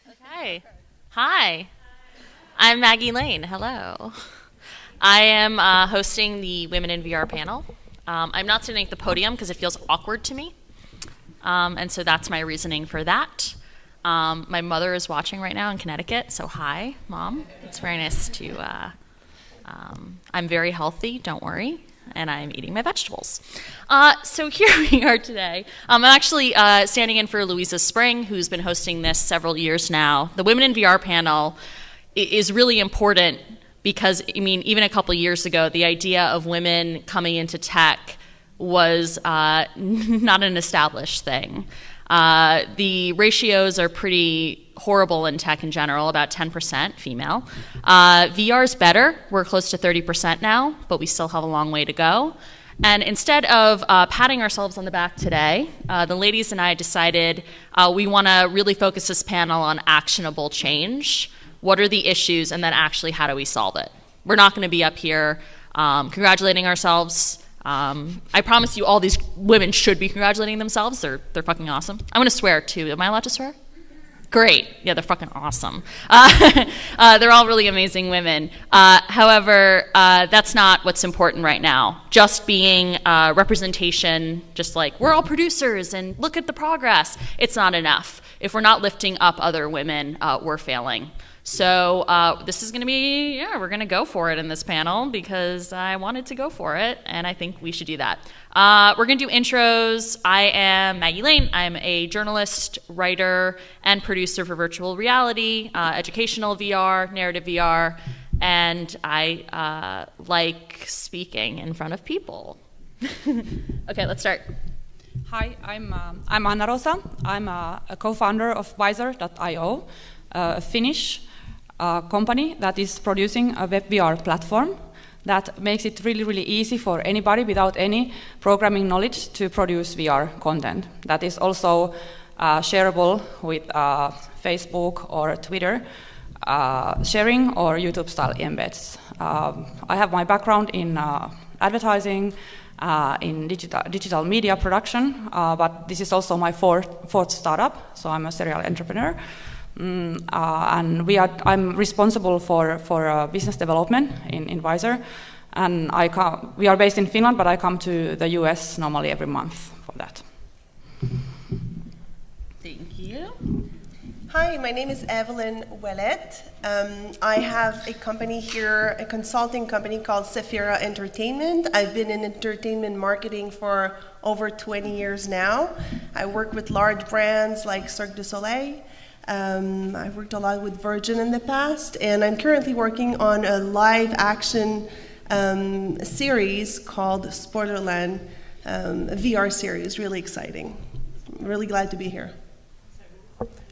Okay. Hi. I'm Maggie Lane. Hello. I am hosting the Women in VR panel. I'm not sitting at the podium because it feels awkward to me. And so that's my reasoning for that. My mother is watching right now in Connecticut, so hi, Mom. It's very nice to... I'm very healthy, don't worry, and I'm eating my vegetables. So here we are today. I'm actually standing in for Louisa Spring, who's been hosting this several years now. The Women in VR panel is really important because, I mean, even a couple years ago, the idea of women coming into tech was not an established thing. The ratios are pretty horrible in tech in general, about 10% female. VR's better. We're close to 30% now, but we still have a long way to go. And instead of patting ourselves on the back today, the ladies and I decided we want to really focus this panel on actionable change. What are the issues, and then actually how do we solve it? We're not going to be up here congratulating ourselves. I promise you all these women should be congratulating themselves. They're fucking awesome. I'm going to swear too. Am I allowed to swear? Great. Yeah, they're fucking awesome. They're all really amazing women. However, that's not what's important right now. Just being representation, just like we're all producers and look at the progress, it's not enough. If we're not lifting up other women, we're failing. So this is going to be, we're going to go for it in this panel because I wanted to go for it, and I think we should do that. We're going to do intros. I am Maggie Lane. I'm a journalist, writer, and producer for virtual reality, educational VR, narrative VR, and I like speaking in front of people. Okay, let's start. Hi, I'm Anna Rosa. I'm a co-founder of Visor.io, a Finnish company that is producing a web VR platform that makes it really, really easy for anybody without any programming knowledge to produce VR content. That is also shareable with Facebook or Twitter sharing or YouTube-style embeds. I have my background in advertising, in digital media production, but this is also my fourth startup, so I'm a serial entrepreneur. And I'm responsible for business development in Visor, and we are based in Finland, but I come to the US normally every month for that. Thank you. Hi, my name is Evelyn Ouellet. I have a company here, a consulting company called Sephira Entertainment. I've been in entertainment marketing for over 20 years now. I work with large brands like Cirque du Soleil. I've worked a lot with Virgin in the past, and I'm currently working on a live action series called Spoilerland, a VR series, really exciting. I'm really glad to be here.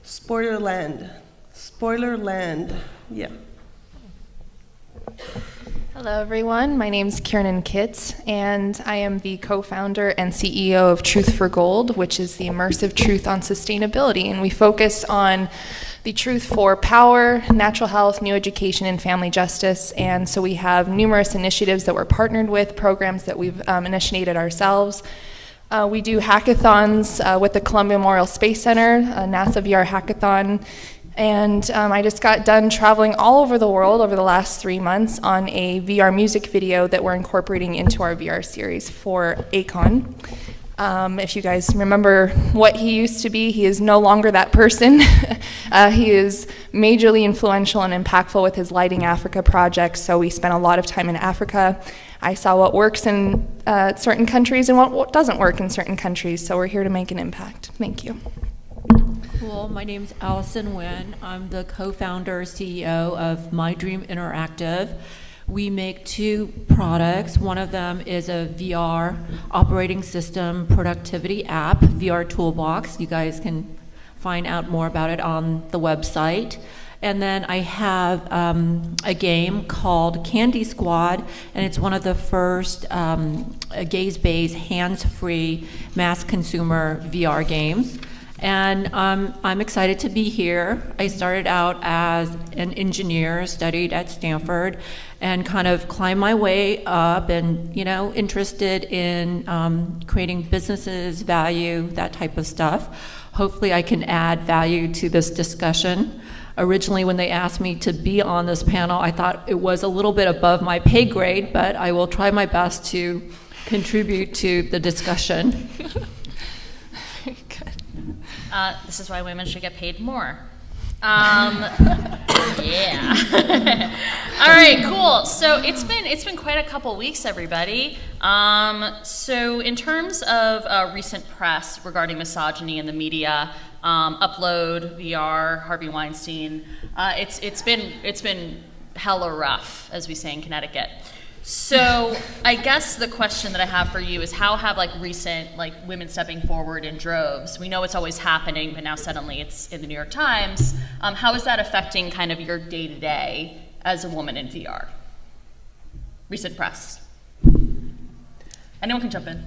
Spoilerland, yeah. Hello everyone, my name is Kiernan Kitts, and I am the co-founder and CEO of Truth for Gold, which is the immersive truth on sustainability, and we focus on the truth for power, natural health, new education, and family justice. And so we have numerous initiatives that we're partnered with, programs that we've initiated ourselves. We do hackathons with the Columbia Memorial Space Center, a NASA VR hackathon. And I just got done traveling all over the world over the last 3 months on a VR music video that we're incorporating into our VR series for Akon. If you guys remember what he used to be, he is no longer that person. He is majorly influential and impactful with his Lighting Africa project, so we spent a lot of time in Africa. I saw what works in certain countries and what doesn't work in certain countries, so we're here to make an impact. Thank you. Cool. My name is Allison Nguyen. I'm the co-founder, CEO of My Dream Interactive. We make 2 products. One of them is a VR operating system productivity app, VR Toolbox. You guys can find out more about it on the website. And then I have a game called Candy Squad, and it's one of the first gaze-based, hands-free, mass consumer VR games. And I'm excited to be here. I started out as an engineer, studied at Stanford, and kind of climbed my way up and, interested in creating businesses, value, that type of stuff. hopefully I can add value to this discussion. Originally, when they asked me to be on this panel, I thought it was a little bit above my pay grade, but I will try my best to contribute to the discussion. Very good. This is why women should get paid more. Yeah. All right, cool. So it's been quite a couple weeks, everybody. So in terms of recent press regarding misogyny in the media, Upload, VR, Harvey Weinstein, it's been hella rough, as we say in Connecticut. So I guess the question that I have for you is, how have recent women stepping forward in droves? We know it's always happening, but now suddenly it's in the New York Times. How is that affecting kind of your day-to-day as a woman in VR? Recent press. Anyone can jump in.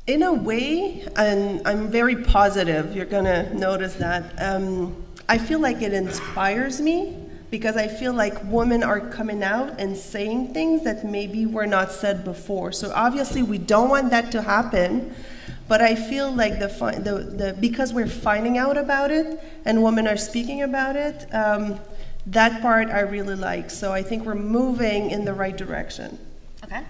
In a way, and I'm very positive, you're gonna notice that, I feel like it inspires me, because I feel like women are coming out and saying things that maybe were not said before. So obviously we don't want that to happen, but I feel like because we're finding out about it and women are speaking about it, that part I really like. So I think we're moving in the right direction. Okay.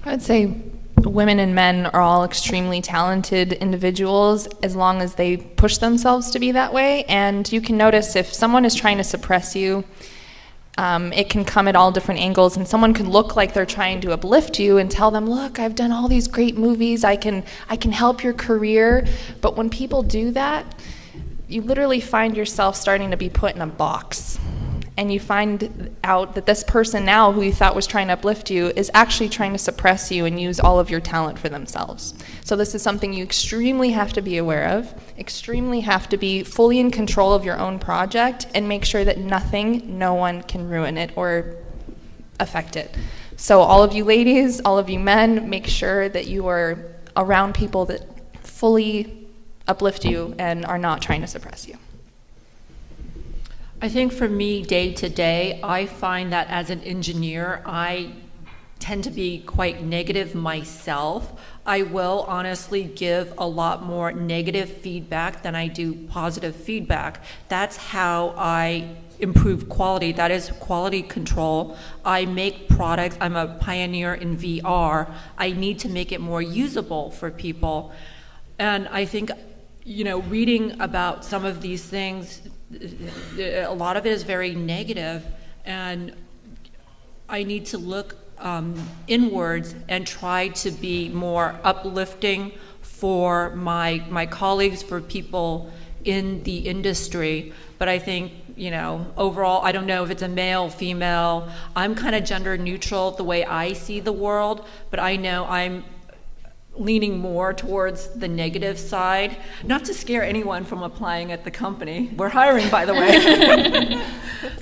I would say women and men are all extremely talented individuals as long as they push themselves to be that way. And you can notice if someone is trying to suppress you, it can come at all different angles, and someone could look like they're trying to uplift you and tell them, look, I've done all these great movies, I can help your career. But when people do that, you literally find yourself starting to be put in a box. And you find out that this person now who you thought was trying to uplift you is actually trying to suppress you and use all of your talent for themselves. So this is something you extremely have to be aware of, extremely have to be fully in control of your own project, and make sure that no one can ruin it or affect it. So all of you ladies, all of you men, make sure that you are around people that fully uplift you and are not trying to suppress you. I think for me, day to day, I find that as an engineer, I tend to be quite negative myself. I will honestly give a lot more negative feedback than I do positive feedback. That's how I improve quality. That is quality control. I make products. I'm a pioneer in VR. I need to make it more usable for people. And I think, reading about some of these things, a lot of it is very negative, and I need to look inwards and try to be more uplifting for my colleagues, for people in the industry. But I think, overall, I don't know if it's a male, female. I'm kind of gender neutral the way I see the world, but I know I'm leaning more towards the negative side, not to scare anyone from applying at the company. We're hiring, by the way.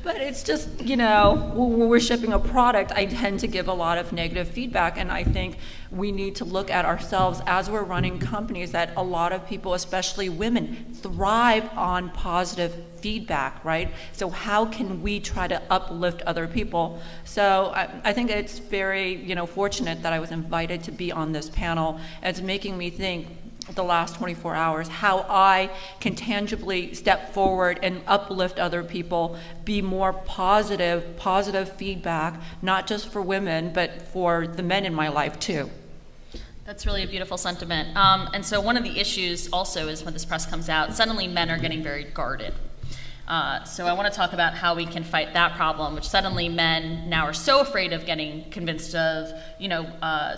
But it's just, when we're shipping a product, I tend to give a lot of negative feedback, and I think we need to look at ourselves as we're running companies that a lot of people, especially women, thrive on positive feedback, right? So how can we try to uplift other people? So I think it's very, fortunate that I was invited to be on this panel. It's making me think the last 24 hours how I can tangibly step forward and uplift other people, be more positive feedback, not just for women, but for the men in my life too. That's really a beautiful sentiment. And so one of the issues also is when this press comes out, suddenly men are getting very guarded. So I want to talk about how we can fight that problem, which suddenly men now are so afraid of getting convinced of,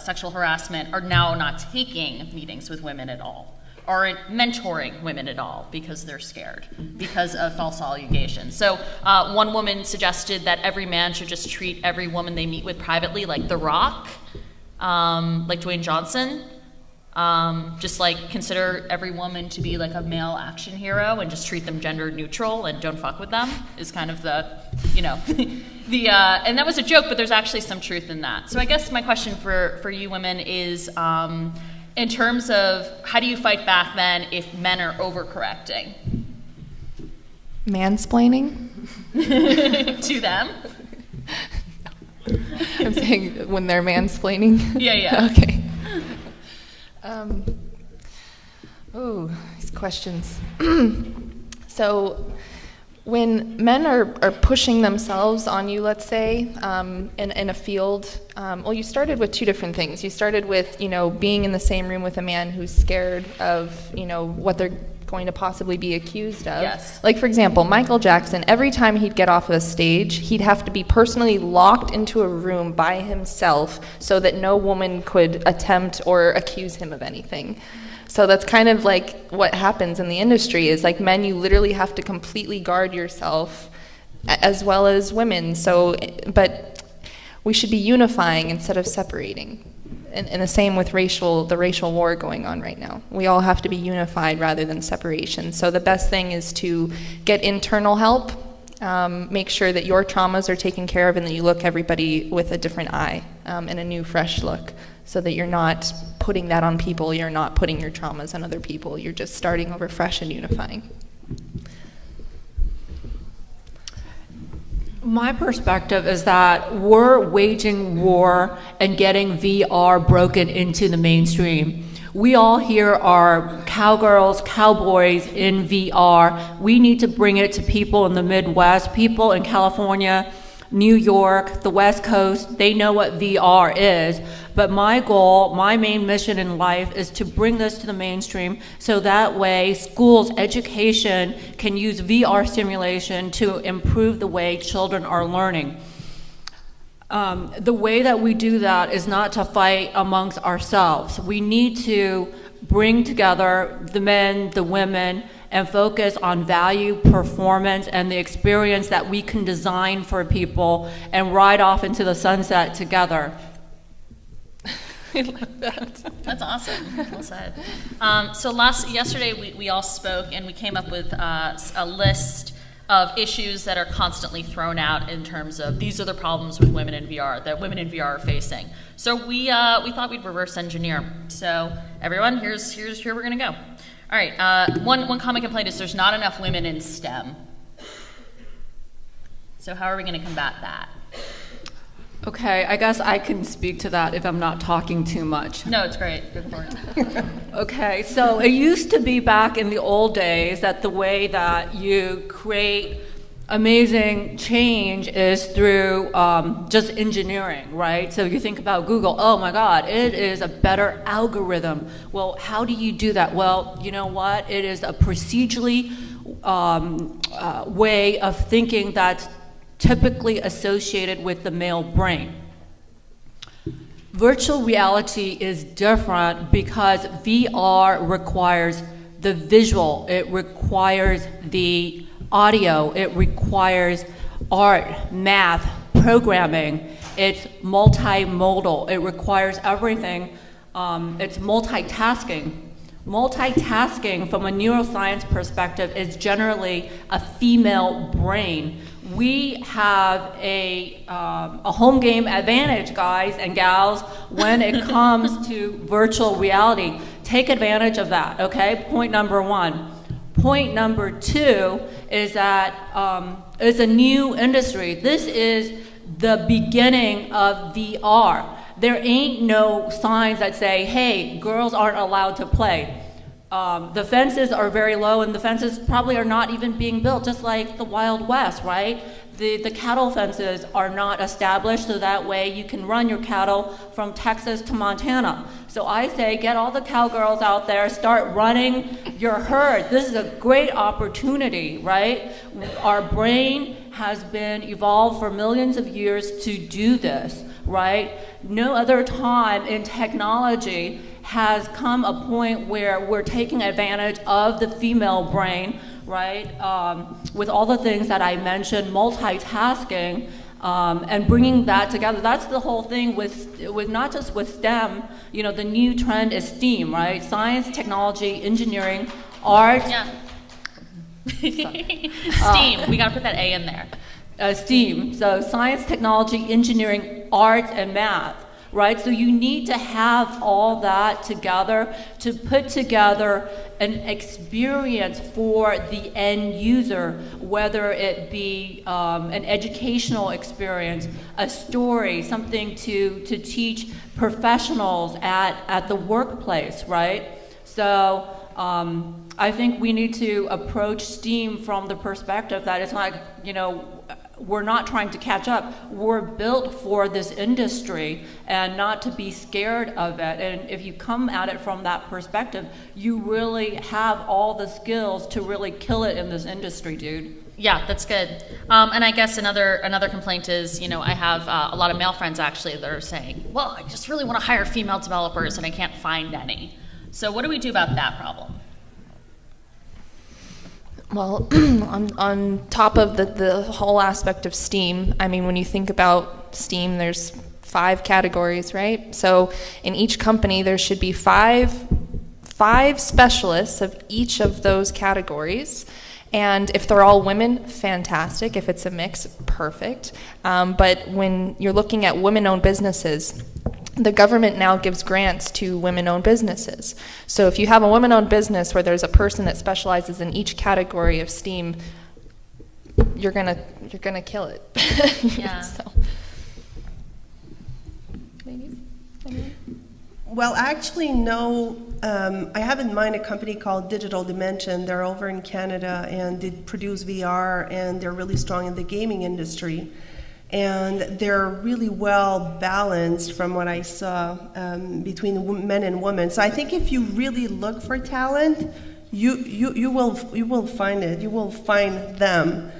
sexual harassment, are now not taking meetings with women at all, or mentoring women at all because they're scared because of false allegations. So one woman suggested that every man should just treat every woman they meet with privately like The Rock, like Dwayne Johnson. Just consider every woman to be like a male action hero and just treat them gender neutral and don't fuck with them is kind of the, and that was a joke, but there's actually some truth in that. So I guess my question for you women is, in terms of how do you fight back then if men are overcorrecting? Mansplaining? To them? I'm saying when they're mansplaining? Yeah. Okay. Oh, these questions. So when men are pushing themselves on you, let's say, in a field, well, you started with two different things. You started with, being in the same room with a man who's scared of, what they're going to possibly be accused of. Yes. Like, for example, Michael Jackson, every time he'd get off of a stage, he'd have to be personally locked into a room by himself so that no woman could attempt or accuse him of anything. So that's kind of like what happens in the industry is like men, you literally have to completely guard yourself as well as women. So, but we should be unifying instead of separating. And the same with the racial war going on right now. We all have to be unified rather than separation. So the best thing is to get internal help, make sure that your traumas are taken care of and that you look everybody with a different eye and a new, fresh look so that you're not putting that on people, you're not putting your traumas on other people, you're just starting over fresh and unifying. My perspective is that we're waging war and getting VR broken into the mainstream. We all here are cowgirls, cowboys in VR. We need to bring it to people in the Midwest, people in California, New York, the West Coast. They know what VR is. But my goal, my main mission in life is to bring this to the mainstream so that way schools, education can use VR simulation to improve the way children are learning. The way that we do that is not to fight amongst ourselves. We need to bring together the men, the women, and focus on value, performance, and the experience that we can design for people and ride off into the sunset together. I like that. That's awesome. Well said. So yesterday we all spoke and we came up with a list of issues that are constantly thrown out in terms of these are the problems with women in VR that women in VR are facing. So we thought we'd reverse engineer. So everyone, here's here we're gonna go. All right. One common complaint is there's not enough women in STEM. So how are we gonna combat that? Okay, I guess I can speak to that if I'm not talking too much. No, it's great. Go for it. Okay, so it used to be back in the old days that the way that you create amazing change is through just engineering, right? So you think about Google, oh my God, it is a better algorithm. Well, how do you do that? Well, you know what? It is a procedurally way of thinking that's typically associated with the male brain. Virtual reality is different because VR requires the visual, it requires the audio, it requires art, math, programming, it's multimodal, it requires everything, it's multitasking. Multitasking from a neuroscience perspective is generally a female brain. We have a home game advantage, guys and gals, when it comes to virtual reality. Take advantage of that, okay? Point number one. Point number two is that it's a new industry. This is the beginning of VR. There ain't no signs that say, hey, girls aren't allowed to play. The fences are very low, and the fences probably are not even being built, just like the Wild West, right? The cattle fences are not established, so that way you can run your cattle from Texas to Montana. So I say, get all the cowgirls out there, start running your herd. This is a great opportunity, right? Our brain has been evolved for millions of years to do this, right? No other time in technology has come a point where we're taking advantage of the female brain, right? With all the things that I mentioned, multitasking, and bringing that together. That's the whole thing with not just with STEM, you know, the new trend is STEAM, right? Science, technology, engineering, art. Yeah. STEAM, we gotta put that A in there. STEAM, so science, technology, engineering, art, and math. Right, so you need to have all that together to put together an experience for the end user, whether it be an educational experience, a story, something to teach professionals at the workplace, right? So I think we need to approach STEAM from the perspective that it's like, you know, we're not trying to catch up. We're built for this industry and not to be scared of it. And if you come at it from that perspective, you really have all the skills to really kill it in this industry, dude. Yeah, that's good. And I guess another complaint is, you know, I have a lot of male friends actually that are saying, well, I just really want to hire female developers and I can't find any. So what do we do about that problem? Well, on top of the whole aspect of STEAM, I mean, when you think about STEAM, there's 5 categories, right? So in each company, there should be five specialists of each of those categories. And if they're all women, fantastic. If it's a mix, perfect. But when you're looking at women-owned businesses, the government now gives grants to women-owned businesses. So if you have a women-owned business where there's a person that specializes in each category of STEAM, you're gonna kill it. Yeah. So. Maybe. Well, actually, no. I have in mind a company called Digital Dimension. They're over in Canada, and they produce VR, and they're really strong in the gaming industry. And they're really well balanced from what I saw between men and women. So I think if you really look for talent, you will find it. You will find them.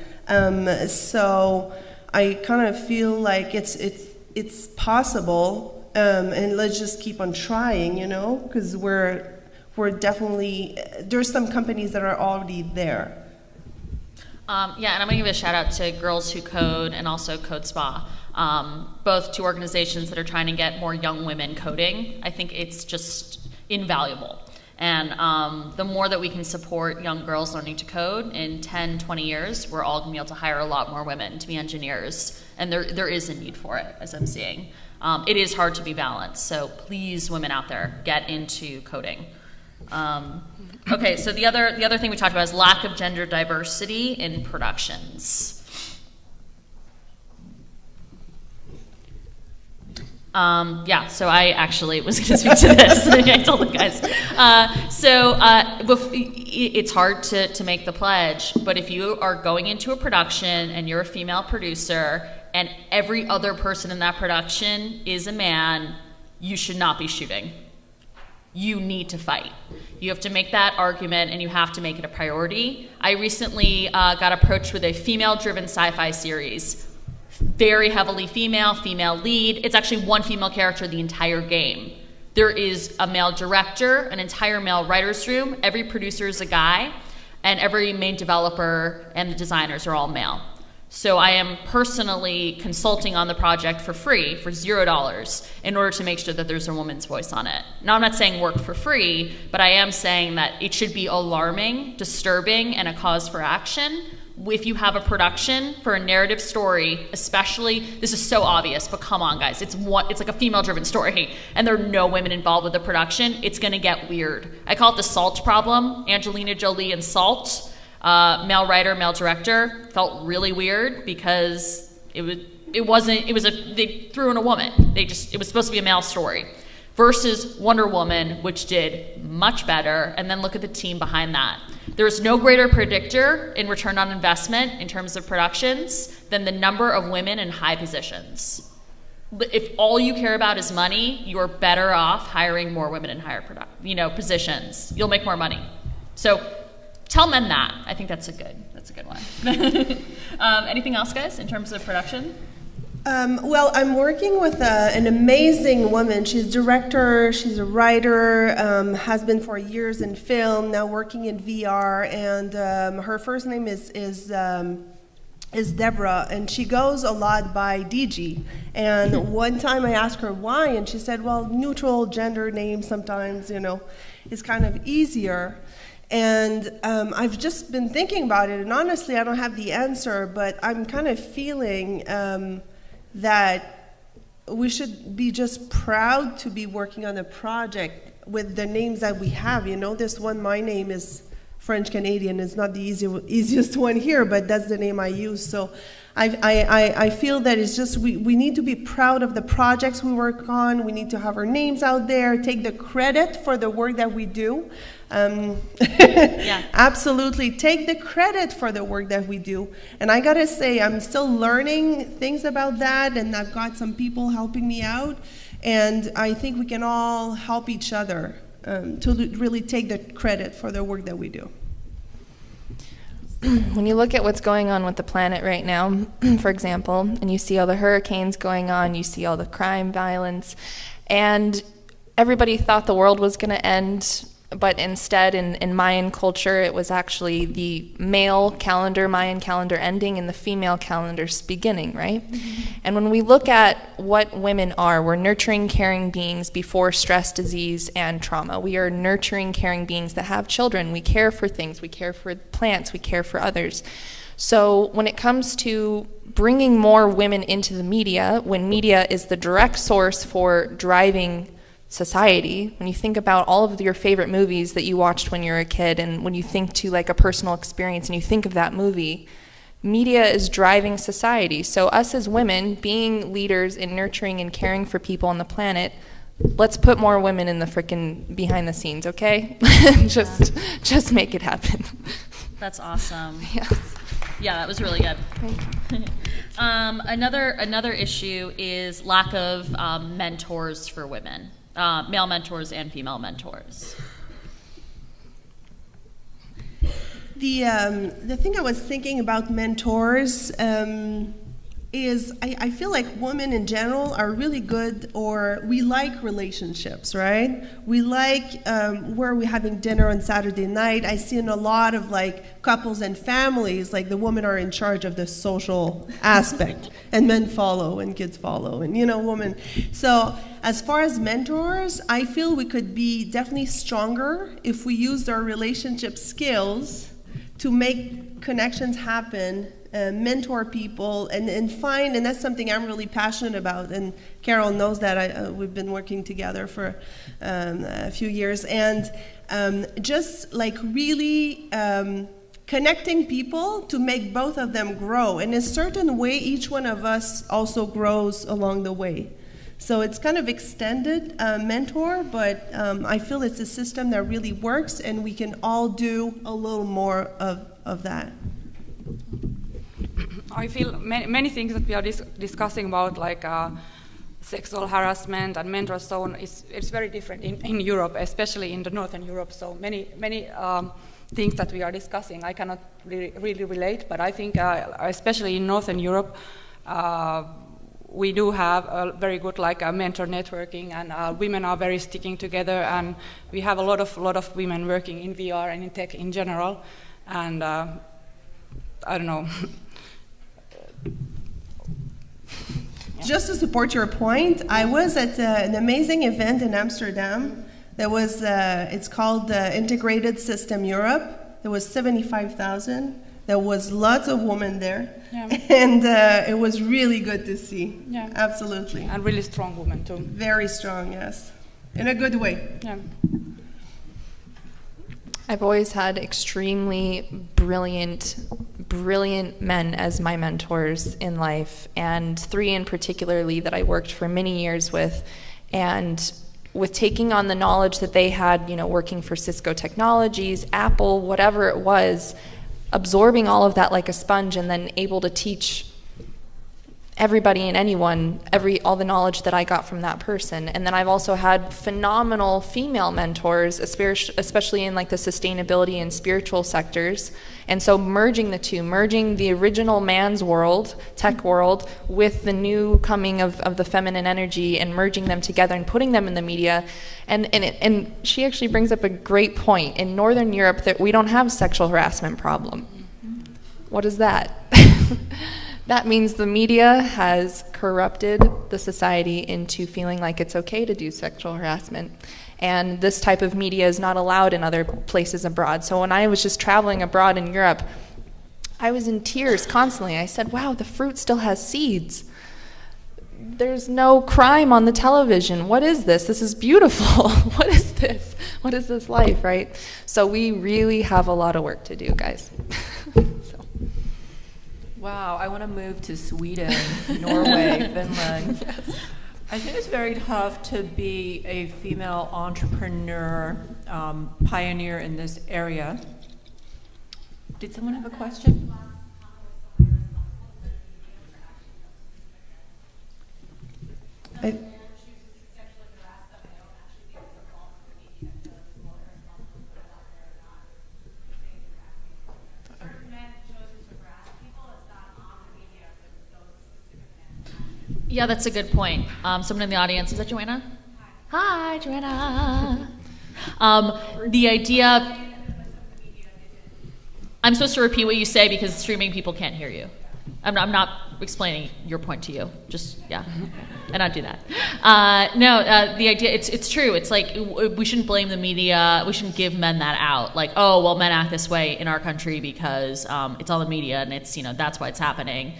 So I kind of feel like it's possible, and let's just keep on trying, you know, because we're definitely, there's some companies that are already there. Yeah, and I'm going to give a shout out to Girls Who Code and also Code Spa, both 2 organizations that are trying to get more young women coding. I think it's just invaluable. And the more that we can support young girls learning to code, in 10, 20 years, we're all going to be able to hire a lot more women to be engineers. And there is a need for it, as I'm seeing. It is hard to be balanced, so please, women out there, get into coding. Okay, so the other thing we talked about is lack of gender diversity in productions. Yeah, so I actually was going to speak to this. I told the guys. It's hard to make the pledge, but if you are going into a production and you're a female producer and every other person in that production is a man, you should not be shooting. You need to fight. You have to make that argument, and you have to make it a priority. I recently got approached with a female-driven sci-fi series. Very heavily female lead. It's actually one female character the entire game. There is a male director, an entire male writer's room. Every producer is a guy, and every main developer and the designers are all male. So I am personally consulting on the project for free, for $0, in order to make sure that there's a woman's voice on it. Now, I'm not saying work for free, but I am saying that it should be alarming, disturbing, and a cause for action. If you have a production for a narrative story, especially, this is so obvious, but come on, guys, it's like a female-driven story, and there are no women involved with the production, it's gonna get weird. I call it the Salt problem. Angelina Jolie and Salt. Male writer, male director, felt really weird because they threw in a woman. It was supposed to be a male story. Versus Wonder Woman, which did much better, and then look at the team behind that. There is no greater predictor in return on investment in terms of productions than the number of women in high positions. If all you care about is money, you're better off hiring more women in higher positions. You'll make more money. So tell men that. I think that's a good one. Anything else, guys, in terms of production? Well, I'm working with an amazing woman. She's a director, she's a writer, has been for years in film, now working in VR, and her first name is Deborah, and she goes a lot by DG. And one time I asked her why, and she said, well, neutral gender names sometimes, is kind of easier. And I've just been thinking about it, and honestly, I don't have the answer, but I'm kind of feeling that we should be just proud to be working on a project with the names that we have. This one, my name is French Canadian is not the easiest one here, but that's the name I use. So I feel that it's just we need to be proud of the projects we work on. We need to have our names out there, take the credit for the work that we do. Yeah. Absolutely, take the credit for the work that we do. And I gotta say, I'm still learning things about that, and I've got some people helping me out. And I think we can all help each other to really take the credit for the work that we do. When you look at what's going on with the planet right now, for example, and you see all the hurricanes going on, you see all the crime, violence, and everybody thought the world was going to end, but instead in Mayan culture, it was actually the male calendar, Mayan calendar ending, and the female calendar's beginning, right? Mm-hmm. And when we look at what women are, we're nurturing, caring beings before stress, disease, and trauma. We are nurturing, caring beings that have children. We care for things. We care for plants. We care for others. So when it comes to bringing more women into the media, when media is the direct source for driving society, when you think about all of your favorite movies that you watched when you were a kid, and when you think to like a personal experience and you think of that movie, media is driving society. So us as women, being leaders in nurturing and caring for people on the planet, let's put more women in the frickin' behind the scenes, okay? just make it happen. That's awesome. Yeah. Yeah, that was really good. Another issue is lack of mentors for women. Male mentors and female mentors. The thing I was thinking about mentors is I feel like women in general are really good, or we like relationships, right? We like where we're having dinner on Saturday night. I see in a lot of like couples and families, like the women are in charge of the social aspect, and men follow, and kids follow, and women. So as far as mentors, I feel we could be definitely stronger if we used our relationship skills to make connections happen, mentor people, and find, and that's something I'm really passionate about, and Carol knows that. We've been working together for a few years, and just like really connecting people to make both of them grow. In a certain way, each one of us also grows along the way. So it's kind of extended mentor, but I feel it's a system that really works, and we can all do a little more of that. I feel many things that we are discussing about, like sexual harassment and mentor, so on, it's very different in Europe, especially in the Northern Europe. So many things that we are discussing, I cannot really relate, but I think especially in Northern Europe, we do have a very good mentor networking, and women are very sticking together, and we have a lot of women working in VR and in tech in general, and I don't know. Just to support your point, I was at an amazing event in Amsterdam. That was it's called Integrated System Europe. There was 75,000. There was lots of women there, yeah. And it was really good to see. Yeah, absolutely. And really strong women too. Very strong, yes, in a good way. Yeah. I've always had extremely brilliant men as my mentors in life, and 3 in particularly that I worked for many years with, and with taking on the knowledge that they had, working for Cisco Technologies, Apple, whatever it was, absorbing all of that like a sponge, and then able to teach everybody and anyone all the knowledge that I got from that person. And then I've also had phenomenal female mentors, especially in like the sustainability and spiritual sectors. And so merging the two, merging the original man's world, tech world, with the new coming of the feminine energy, and merging them together and putting them in the media. And she actually brings up a great point. In Northern Europe, that we don't have sexual harassment problem. What is that? That means the media has corrupted the society into feeling like it's okay to do sexual harassment. And this type of media is not allowed in other places abroad. So when I was just traveling abroad in Europe, I was in tears constantly. I said, wow, the fruit still has seeds. there's no crime on the television. What is this? This is beautiful. What is this? What is this life, right? So we really have a lot of work to do, guys. So. Wow, I want to move to Sweden, Norway, Finland. Yes. I think it's very tough to be a female entrepreneur, pioneer in this area. Did someone have a question? Yeah, that's a good point. Someone in the audience, is that Joanna? Hi, Joanna. The idea, I'm supposed to repeat what you say because streaming people can't hear you. I'm not explaining your point to you. Just, yeah, and not do that. The idea, it's true. It's like we shouldn't blame the media. We shouldn't give men that out. Like, oh, well, men act this way in our country because it's all the media and it's, that's why it's happening.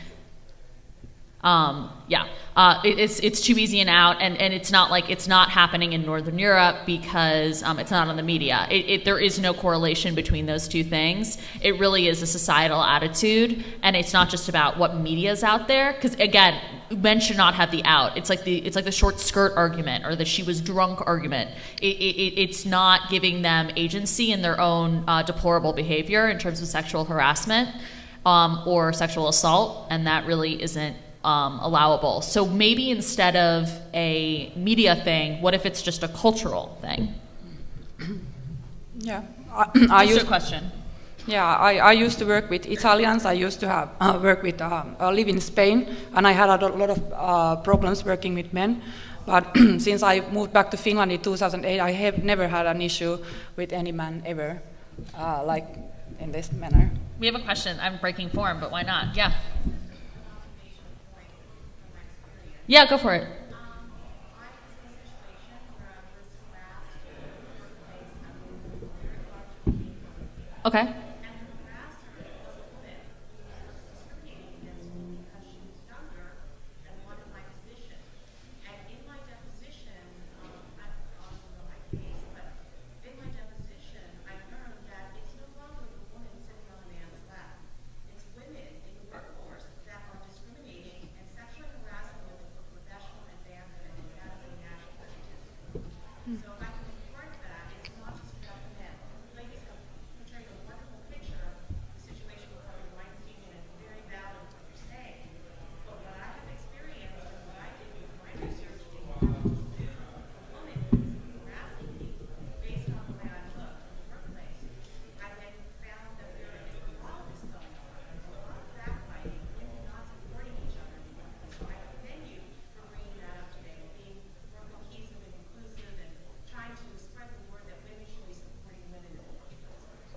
It's too easy and out, and it's not like it's not happening in Northern Europe because it's not on the media. There is no correlation between those two things. It really is a societal attitude, and it's not just about what media is out there. Because again, men should not have the out. It's like the short skirt argument or the she was drunk argument. It's not giving them agency in their own deplorable behavior in terms of sexual harassment or sexual assault, and that really isn't allowable. So maybe instead of a media thing, what if it's just a cultural thing? Yeah, Just a question. Yeah, I used to work with Italians. I used to have work with live in Spain, and I had a lot of problems working with men. But since I moved back to Finland in 2008, I have never had an issue with any man ever, like in this manner. We have a question. I'm breaking form, but why not? Yeah. Yeah, go for it. Okay.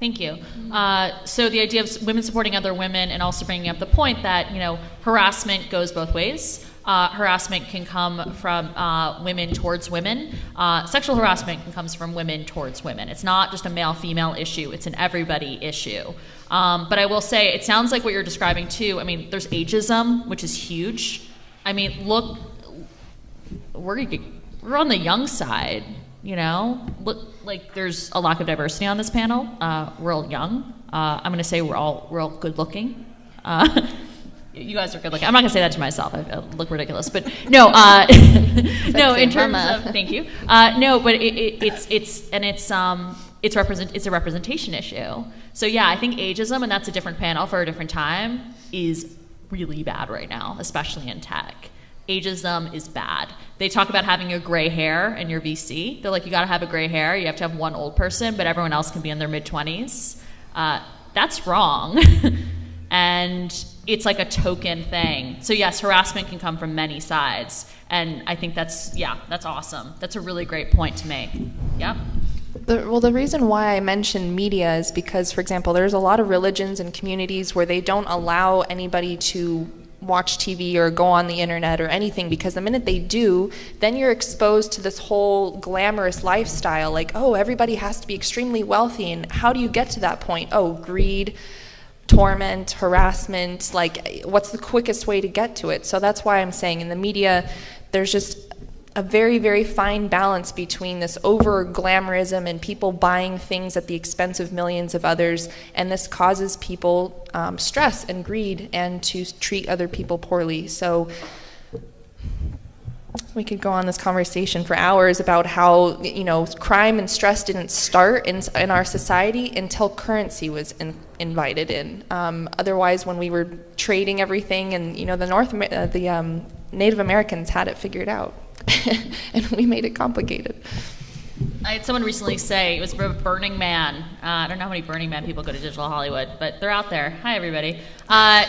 Thank you. So the idea of women supporting other women and also bringing up the point that, harassment goes both ways. Harassment can come from women towards women. Sexual harassment can come from women towards women. It's not just a male-female issue. It's an everybody issue. But I will say, it sounds like what you're describing too. I mean, there's ageism, which is huge. I mean, look, we're on the young side. Look, like there's a lack of diversity on this panel. We're all young. I'm going to say we're all good looking. You guys are good looking. I'm not going to say that to myself. I look ridiculous, but no. No, in terms of thank you. No, but it's a representation issue. So yeah, I think ageism, and that's a different panel for a different time, is really bad right now, especially in tech. Ageism is bad. They talk about having a gray hair in your VC. They're like, you got to have a gray hair. You have to have one old person, but everyone else can be in their mid-20s. That's wrong. And it's like a token thing. So yes, harassment can come from many sides. And I think that's awesome. That's a really great point to make. Yep. The reason why I mentioned media is because, for example, there's a lot of religions and communities where they don't allow anybody to watch TV or go on the internet or anything, because the minute they do, then you're exposed to this whole glamorous lifestyle, like, oh, everybody has to be extremely wealthy, and how do you get to that point? Oh, greed, torment, harassment, like what's the quickest way to get to it? So that's why I'm saying in the media, there's just a very, very fine balance between this over-glamorism and people buying things at the expense of millions of others, and this causes people stress and greed and to treat other people poorly. So we could go on this conversation for hours about how, you know, crime and stress didn't start in our society until currency was invited in. Otherwise, when we were trading everything, and you know, the Native Americans had it figured out, and we made it complicated. I had someone recently say, it was Burning Man. I don't know how many Burning Man people go to Digital Hollywood, but they're out there. Hi, everybody.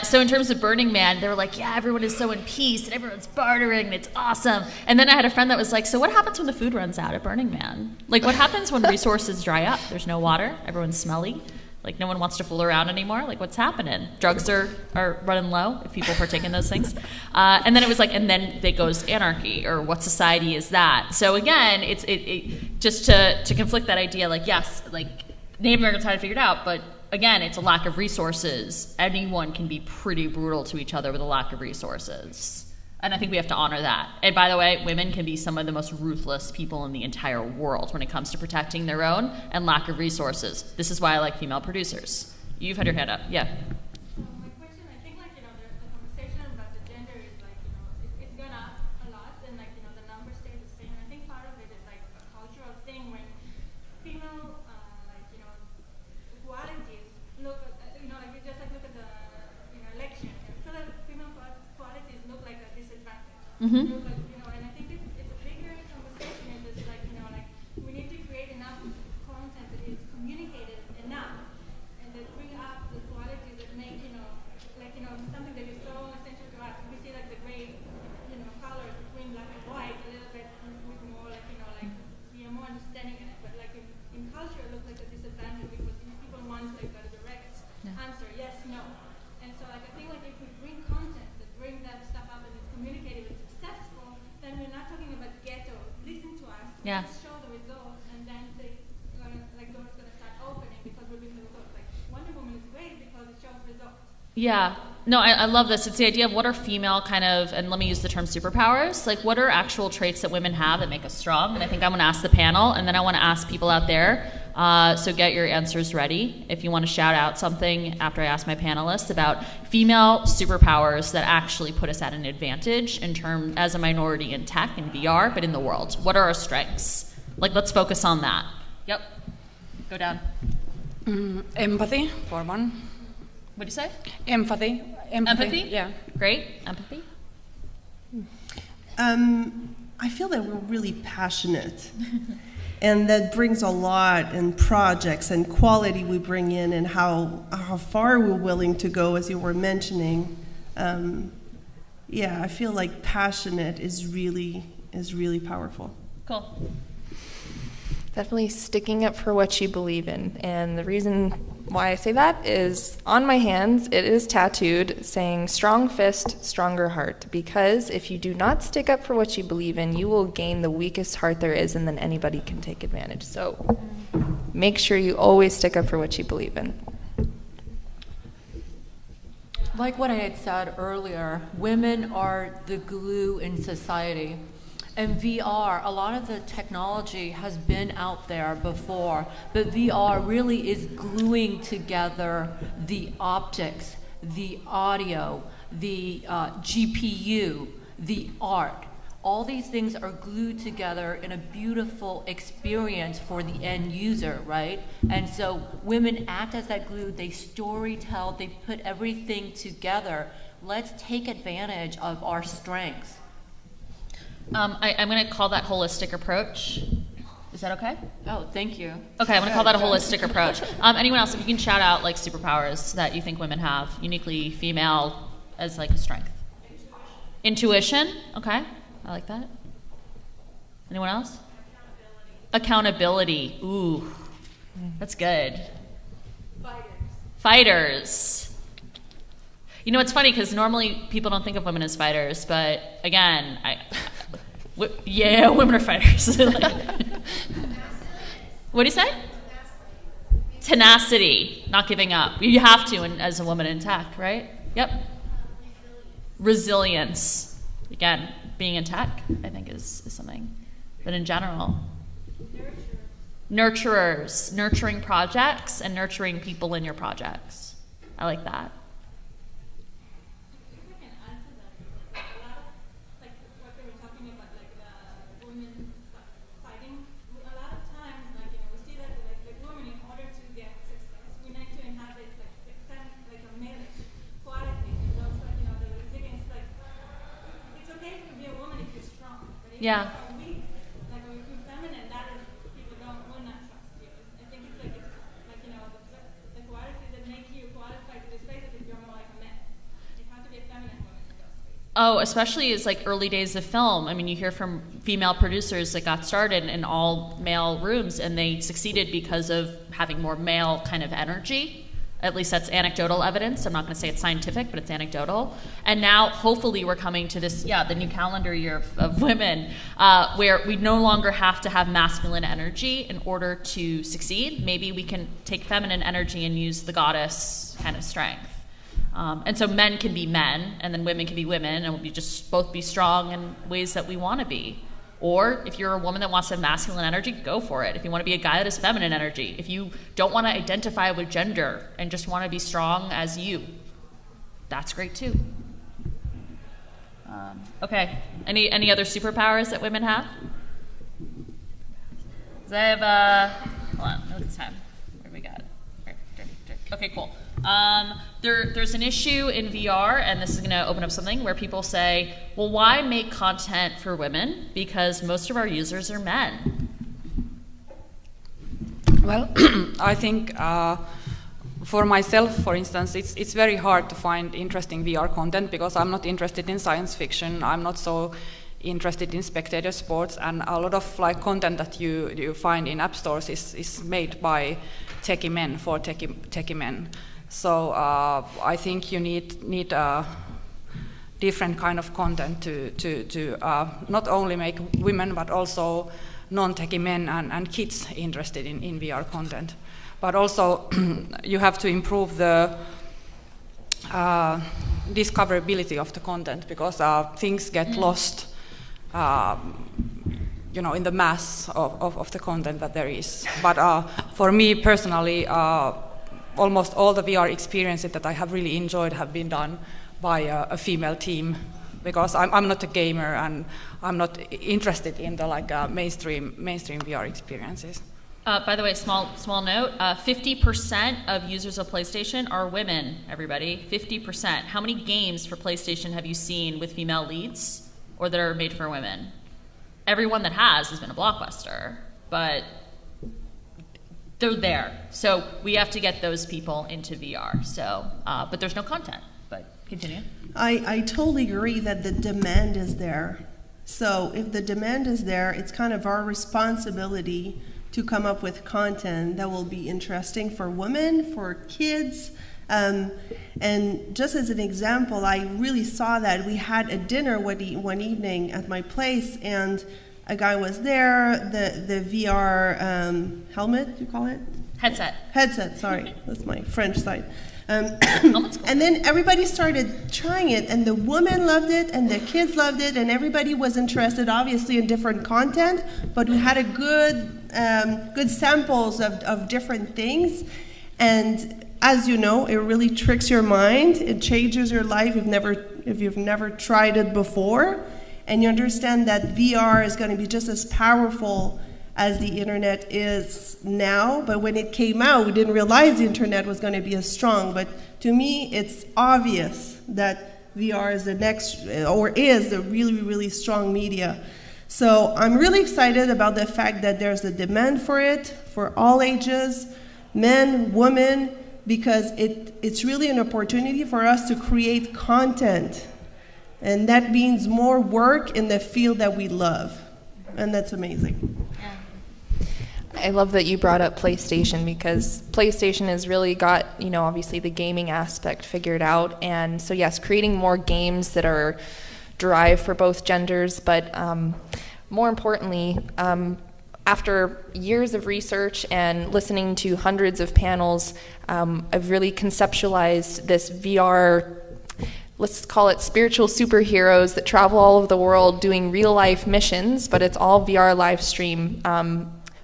So in terms of Burning Man, they were like, yeah, everyone is so in peace, and everyone's bartering, and it's awesome. And then I had a friend that was like, so what happens when the food runs out at Burning Man? Like, what happens when resources dry up? There's no water, everyone's smelly. Like, no one wants to fool around anymore. Like, what's happening? Drugs are running low if people partake in those things. And then it was like, and then it goes anarchy, or what society is that? So again, it's just to conflict that idea, like, yes, like, Native Americans had it figured out, but again, it's a lack of resources. Anyone can be pretty brutal to each other with a lack of resources. And I think we have to honor that. And by the way, women can be some of the most ruthless people in the entire world when it comes to protecting their own and lack of resources. This is why I like female producers. You've had your hand up. Yeah. So my question, I think, like, you know, the conversation about the gender is like, you know, it's gone up a lot, and like, you know, the numbers stay the same. I think part of it is like a cultural thing when female, like, you know, qualities look, you know, like you just like look at the, you know, election. So that female qualities look like a disadvantage. Mm-hmm. Look like, you know, and I think it's a bigger conversation. It's just like, you know, like we need to create enough content that is communicated enough, and that bring up the qualities that make, you know, like, you know, something that is so essential to us. We see like the gray, you know, colors between black and white a little bit with more like, you know, like we are more understanding in it. But like in culture, it looks like a disadvantage because people want like a direct answer, yes, no. And so like I think like if we bring content that bring that stuff up and it's communicated and successful, then we're not talking about ghetto. Listen to us. Yeah. Let's show the results, and then like doors gonna start opening because we're doing the results. Like Wonder Woman is great because it shows results. Yeah. No, I love this. It's the idea of what are female kind of, and let me use the term superpowers, like what are actual traits that women have that make us strong? And I think I'm going to ask the panel, and then I want to ask people out there. So get your answers ready. If you want to shout out something after I ask my panelists about female superpowers that actually put us at an advantage in term as a minority in tech and VR, but in the world. What are our strengths? Like, let's focus on that. Yep. Go down. Empathy, for one. What do you say? Empathy. Empathy? Yeah. Great. Empathy. I feel that we're really passionate. And that brings a lot in projects and quality we bring in, and how far we're willing to go, as you were mentioning. Yeah, I feel like passionate is really powerful. Cool. Definitely sticking up for what you believe in. And the reason why I say that is on my hands, it is tattooed saying strong fist, stronger heart. Because if you do not stick up for what you believe in, you will gain the weakest heart there is, and then anybody can take advantage. So make sure you always stick up for what you believe in. Like what I had said earlier, women are the glue in society. And VR, a lot of the technology has been out there before, but VR really is gluing together the optics, the audio, the GPU, the art. All these things are glued together in a beautiful experience for the end user, right? And so women act as that glue, they story tell, they put everything together. Let's take advantage of our strengths. I'm going to call that holistic approach. Is that okay? Oh, thank you. Okay, I'm going to call that a holistic approach. Anyone else, if you can shout out like superpowers that you think women have, uniquely female, as like a strength? Intuition. Okay, I like that. Anyone else? Accountability. Ooh, that's good. Fighters. You know, it's funny because normally people don't think of women as fighters, but again, women are fighters. What do you say? Tenacity, not giving up. You have to, and as a woman in tech, right? Yep. Resilience. Again, being in tech, I think, is something. But in general. Nurturers. Nurturing projects and nurturing people in your projects. I like that. Yeah. Like when you're feminine, that is people will not trust you. I think it's like the qualities that make you qualified to the spaces if you're more like a man. You have to be a feminine woman in those spaces. Oh, especially it's like early days of film. I mean, you hear from female producers that got started in all male rooms, and they succeeded because of having more male kind of energy. At least that's anecdotal evidence. I'm not going to say it's scientific, but it's anecdotal. And now, hopefully, we're coming to this, the new calendar year of women, where we no longer have to have masculine energy in order to succeed. Maybe we can take feminine energy and use the goddess kind of strength. And so men can be men, and then women can be women, and we'll just both be strong in ways that we want to be. Or if you're a woman that wants to have masculine energy, go for it. If you want to be a guy that has feminine energy, if you don't want to identify with gender and just want to be strong as you, that's great too. Okay, any other superpowers that women have? Because I have, hold on, no time. What do we got? Okay, cool. There's an issue in VR, and this is going to open up something where people say, well, why make content for women? Because most of our users are men. Well, I think for myself, for instance, it's very hard to find interesting VR content because I'm not interested in science fiction. I'm not so interested in spectator sports, and a lot of like content that you find in app stores is made by techie men for techie men. So I think you need a different kind of content to not only make women but also non-techie men and kids interested in VR content. But also you have to improve the discoverability of the content because things get lost in the mass of the content that there is. But for me personally, almost all the VR experiences that I have really enjoyed have been done by a female team, because I'm not a gamer and I'm not interested in the mainstream VR experiences. By the way, small note, 50% of users of PlayStation are women, everybody, 50%. How many games for PlayStation have you seen with female leads or that are made for women? Everyone that has been a blockbuster, but they're there. So we have to get those people into VR. So, but there's no content. But continue. I totally agree that the demand is there. So if the demand is there, it's kind of our responsibility to come up with content that will be interesting for women, for kids. And just as an example, I really saw that. We had a dinner one evening at my place, and a guy was there, the VR helmet, you call it? Headset, sorry. That's my French side. And then everybody started trying it, and the women loved it, and the kids loved it, and everybody was interested, obviously, in different content, but we had a good samples of different things. And as you know, it really tricks your mind. It changes your life if you've never tried it before. And you understand that VR is going to be just as powerful as the internet is now. But when it came out, we didn't realize the internet was going to be as strong. But to me, it's obvious that VR is is the really, really strong media. So I'm really excited about the fact that there's a demand for it, for all ages, men, women, because it's really an opportunity for us to create content. And that means more work in the field that we love. And that's amazing. Yeah. I love that you brought up PlayStation, because PlayStation has really got, obviously the gaming aspect figured out. And so yes, creating more games that are derived for both genders, but more importantly, after years of research and listening to hundreds of panels, I've really conceptualized this VR, let's call it spiritual superheroes that travel all over the world doing real life missions, but it's all VR live stream,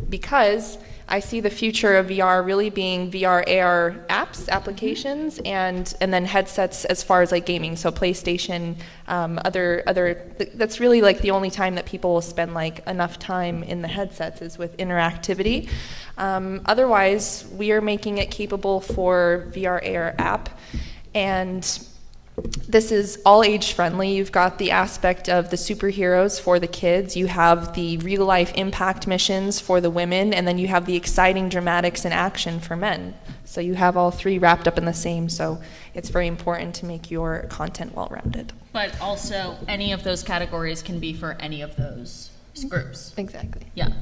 because I see the future of VR really being VR AR apps, applications, and then headsets as far as like gaming, so PlayStation, that's really like the only time that people will spend like enough time in the headsets is with interactivity. Otherwise, we are making it capable for VR AR app, and this is all age friendly. You've got the aspect of the superheroes for the kids, you have the real life impact missions for the women, and then you have the exciting dramatics and action for men. So you have all three wrapped up in the same, so it's very important to make your content well-rounded. But also, any of those categories can be for any of those groups. Exactly. Yeah.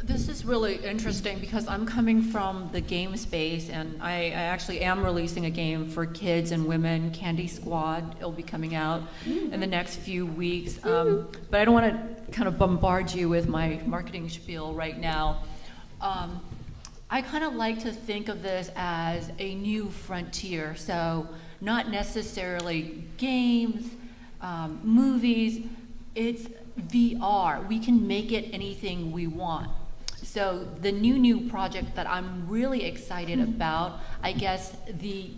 This is really interesting because I'm coming from the game space, and I actually am releasing a game for kids and women, Candy Squad. It'll be coming out in the next few weeks. But I don't want to kind of bombard you with my marketing spiel right now. I kind of like to think of this as a new frontier. So not necessarily games, movies, it's VR. We can make it anything we want. So the new project that I'm really excited about, I guess the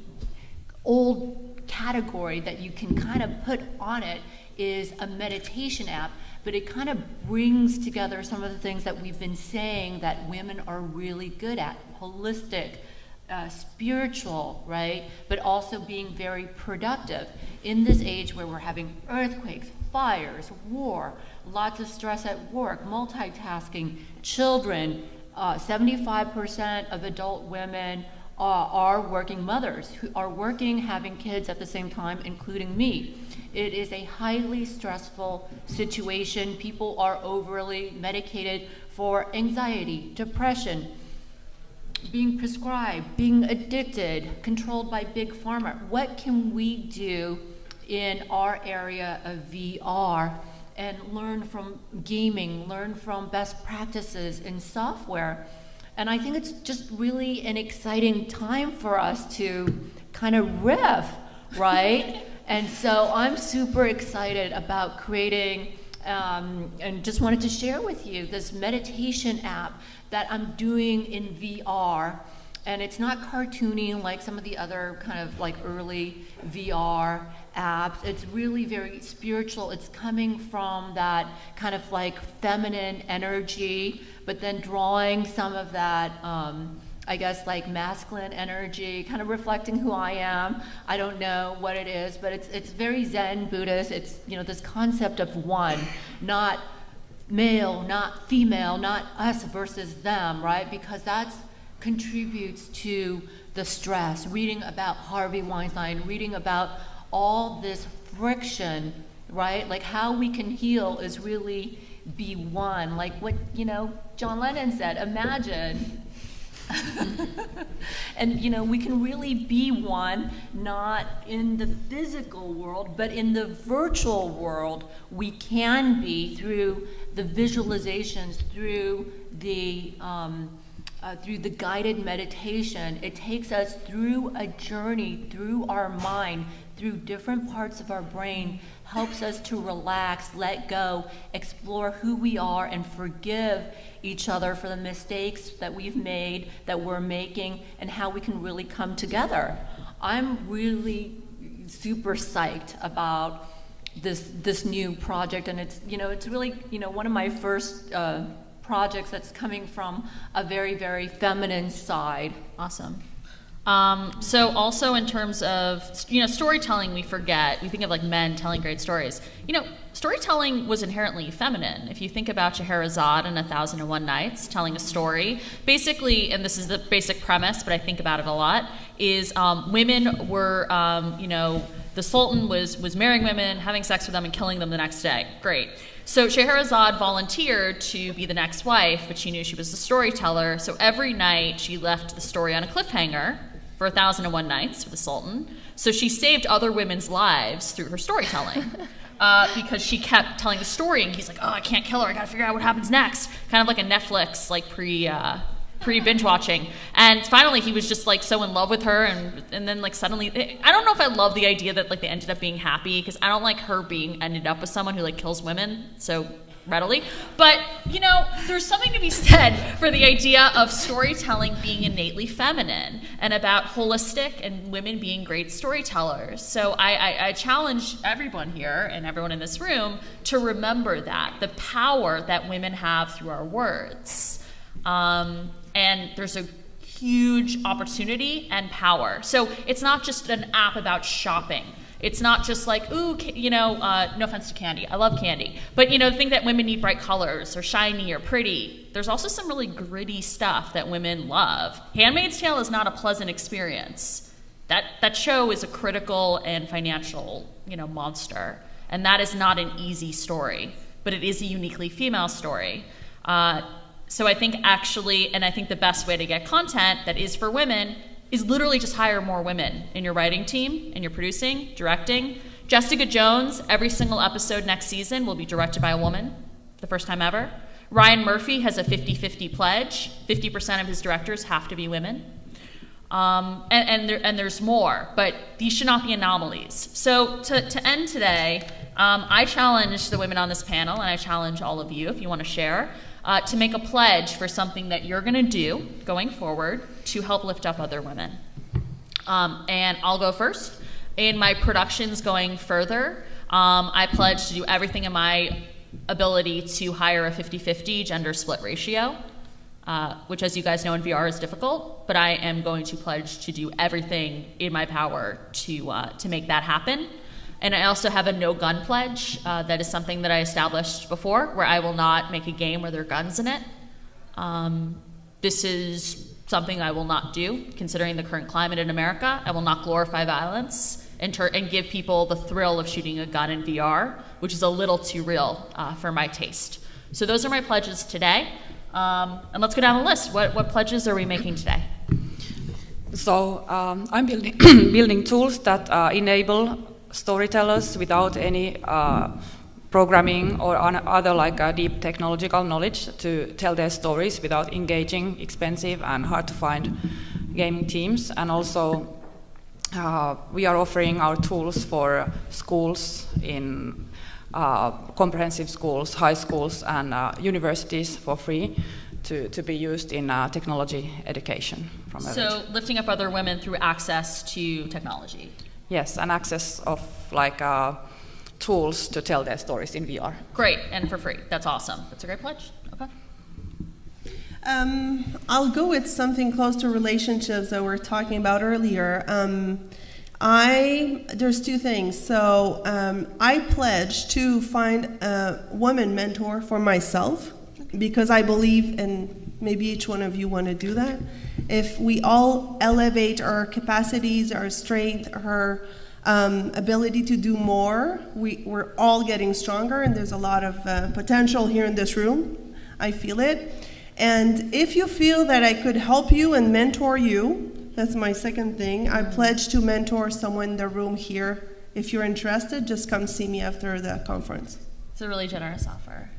old category that you can kind of put on it is a meditation app, but it kind of brings together some of the things that we've been saying that women are really good at: holistic, spiritual, right? But also being very productive. In this age where we're having earthquakes, fires, war, lots of stress at work, multitasking, children, 75% of adult women are working mothers who are working, having kids at the same time, including me. It is a highly stressful situation. People are overly medicated for anxiety, depression, being prescribed, being addicted, controlled by big pharma. What can we do in our area of VR and learn from gaming, learn from best practices in software? And I think it's just really an exciting time for us to kind of riff, right? And so I'm super excited about creating, and just wanted to share with you this meditation app that I'm doing in VR. And it's not cartoony like some of the other kind of like early VR apps. It's really very spiritual. It's coming from that kind of like feminine energy, but then drawing some of that, I guess, like masculine energy, kind of reflecting who I am. I don't know what it is, but it's very Zen Buddhist. It's, you know, this concept of one, not male, not female, not us versus them, right? Because that's contributes to the stress. Reading about Harvey Weinstein, reading about all this friction, right? Like how we can heal is really be one. Like what, you know, John Lennon said, imagine. And, you know, we can really be one, not in the physical world, but in the virtual world. We can be through the visualizations, through the guided meditation. It takes us through a journey, through our mind, through different parts of our brain, helps us to relax, let go, explore who we are, and forgive each other for the mistakes that we've made, that we're making, and how we can really come together. I'm really super psyched about this new project, and it's, you know, it's really, you know, one of my first projects that's coming from a very, very feminine side. Awesome. So also in terms of, you know, storytelling, we forget. We think of like men telling great stories. You know, storytelling was inherently feminine. If you think about Scheherazade in 1001 Nights, telling a story, basically, and this is the basic premise, but I think about it a lot, is women were, you know, the Sultan was marrying women, having sex with them, and killing them the next day. Great. So Scheherazade volunteered to be the next wife, but she knew she was the storyteller. So every night she left the story on a cliffhanger for 1001 Nights with the Sultan. So she saved other women's lives through her storytelling. because she kept telling the story, and he's like, oh, I can't kill her, I gotta figure out what happens next. Kind of like a Netflix, like pre-binge watching. And finally he was just like so in love with her, and then like suddenly, I don't know if I love the idea that like they ended up being happy, because I don't like her being ended up with someone who like kills women so readily. But, you know, there's something to be said for the idea of storytelling being innately feminine and about holistic and women being great storytellers. So I challenge everyone here and everyone in this room to remember that, the power that women have through our words. And there's a huge opportunity and power. So it's not just an app about shopping. It's not just like, ooh, you know, no offense to candy. I love candy. But, you know, think that women need bright colors or shiny or pretty. There's also some really gritty stuff that women love. Handmaid's Tale is not a pleasant experience. That show is a critical and financial, you know, monster. And that is not an easy story. But it is a uniquely female story. So I think actually, and I think the best way to get content that is for women is literally just hire more women in your writing team, in your producing, directing. Jessica Jones, every single episode next season will be directed by a woman, the first time ever. Ryan Murphy has a 50-50 pledge. 50% of his directors have to be women. And there's more, but these should not be anomalies. So to end today, I challenge the women on this panel, and I challenge all of you, if you want to share, to make a pledge for something that you're going to do going forward to help lift up other women. And I'll go first. In my productions going further, I pledge to do everything in my ability to hire a 50-50 gender split ratio, which, as you guys know, in VR is difficult, but I am going to pledge to do everything in my power to make that happen. And I also have a no-gun pledge. That is something that I established before, where I will not make a game where there are guns in it. This is something I will not do, considering the current climate in America. I will not glorify violence and give people the thrill of shooting a gun in VR, which is a little too real for my taste. So those are my pledges today. And let's go down the list. What pledges are we making today? So I'm building, building tools that enable storytellers without any programming or other like deep technological knowledge to tell their stories without engaging expensive and hard to find gaming teams. And also we are offering our tools for schools in comprehensive schools, high schools and universities for free to be used in technology education. So lifting up other women through access to technology. Yes, and access of like tools to tell their stories in VR. Great, and for free. That's awesome. That's a great pledge. Okay. I'll go with something close to relationships that we were talking about earlier. There's two things. So I pledge to find a woman mentor for myself, because I believe, and maybe each one of you want to do that, if we all elevate our capacities, our strength, our ability to do more, we're all getting stronger, and there's a lot of potential here in this room. I feel it. And if you feel that I could help you and mentor you, that's my second thing. I pledge to mentor someone in the room here. If you're interested, just come see me after the conference. It's a really generous offer.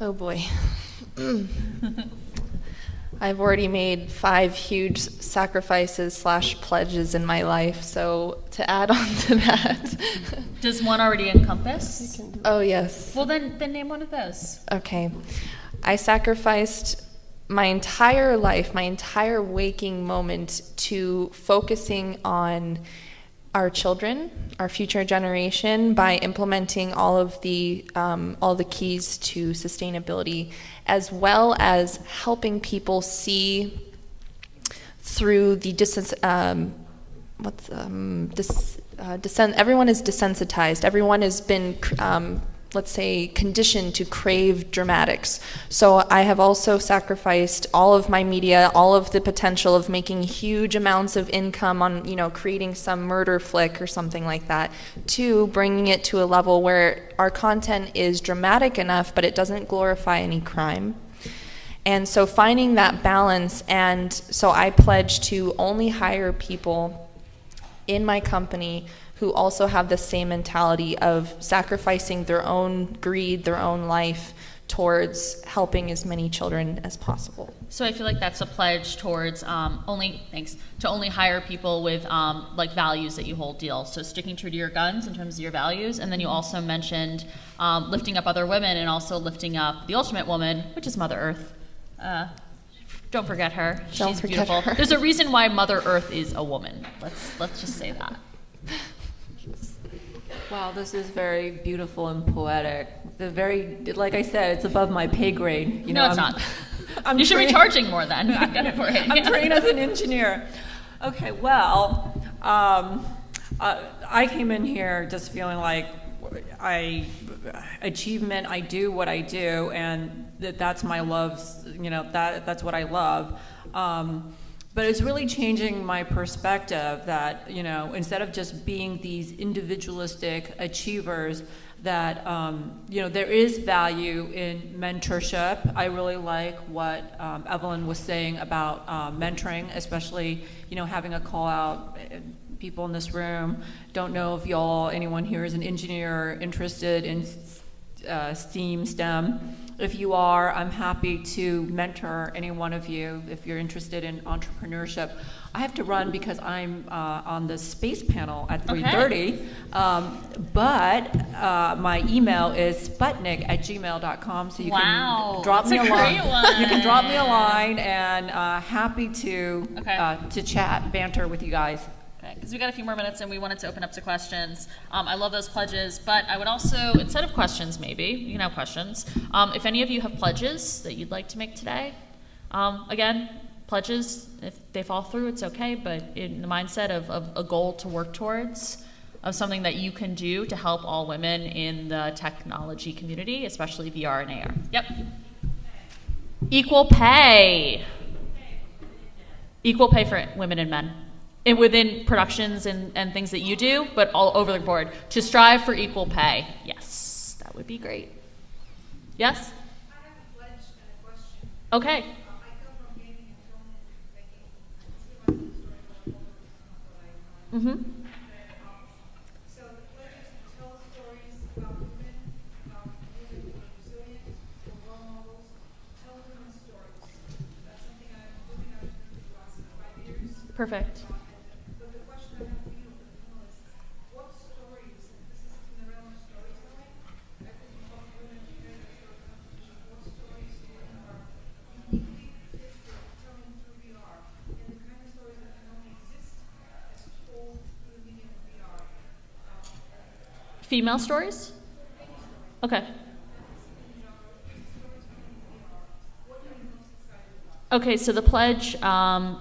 Oh boy. I've already made 5 huge sacrifices / pledges in my life, so to add on to that. Does one already encompass? Oh, yes. Well, then name one of those. Okay. I sacrificed my entire life, my entire waking moment to focusing on our children, our future generation, by implementing all the keys to sustainability, as well as helping people see through the everyone is desensitized. Everyone has been let's say, conditioned to crave dramatics. So I have also sacrificed all of my media, all of the potential of making huge amounts of income on, creating some murder flick or something like that, to bringing it to a level where our content is dramatic enough, but it doesn't glorify any crime. And so finding that balance, and so I pledge to only hire people in my company who also have the same mentality of sacrificing their own greed, their own life, towards helping as many children as possible. So I feel like that's a pledge towards to only hire people with like values that you hold dear. So sticking true to your guns in terms of your values, and then you also mentioned lifting up other women and also lifting up the ultimate woman, which is Mother Earth. Don't forget her. She's beautiful. Her. There's a reason why Mother Earth is a woman. Let's just say that. Wow, this is very beautiful and poetic. Like I said, it's above my pay grade. No, it's not. You should be charging more then. I'm trained as an engineer. Okay, well, I came in here just feeling like I do what I do, and that's my love. That's what I love. But it's really changing my perspective that, instead of just being these individualistic achievers, that, there is value in mentorship. I really like what Evelyn was saying about mentoring, especially, having a call out. People in this room, don't know if anyone here is an engineer or interested in STEM. If you are, I'm happy to mentor any one of you if you're interested in entrepreneurship. I have to run because I'm on the space panel at 3:30, but my email is sputnik@gmail.com, so you can drop me a line. You can drop me a line, and happy to chat, banter with you guys. Because we got a few more minutes and we wanted to open up to questions. I love those pledges, but I would also, instead of questions maybe, you can have questions. If any of you have pledges that you'd like to make today, again, pledges, if they fall through, it's okay, but in the mindset of a goal to work towards, of something that you can do to help all women in the technology community, especially VR and AR. Yep. Equal pay. Equal pay for women and men. And within productions and things that you do, but all over the board, to strive for equal pay. Yes, that would be great. Yes? I have a pledge and a question. Okay. I come from gaming and film making. It's still my story. So the pledge is to tell stories about women who are resilient, role models, tell women stories. That's something I've been doing for the last 5 years. Perfect. Female stories? Okay. Okay, so the pledge,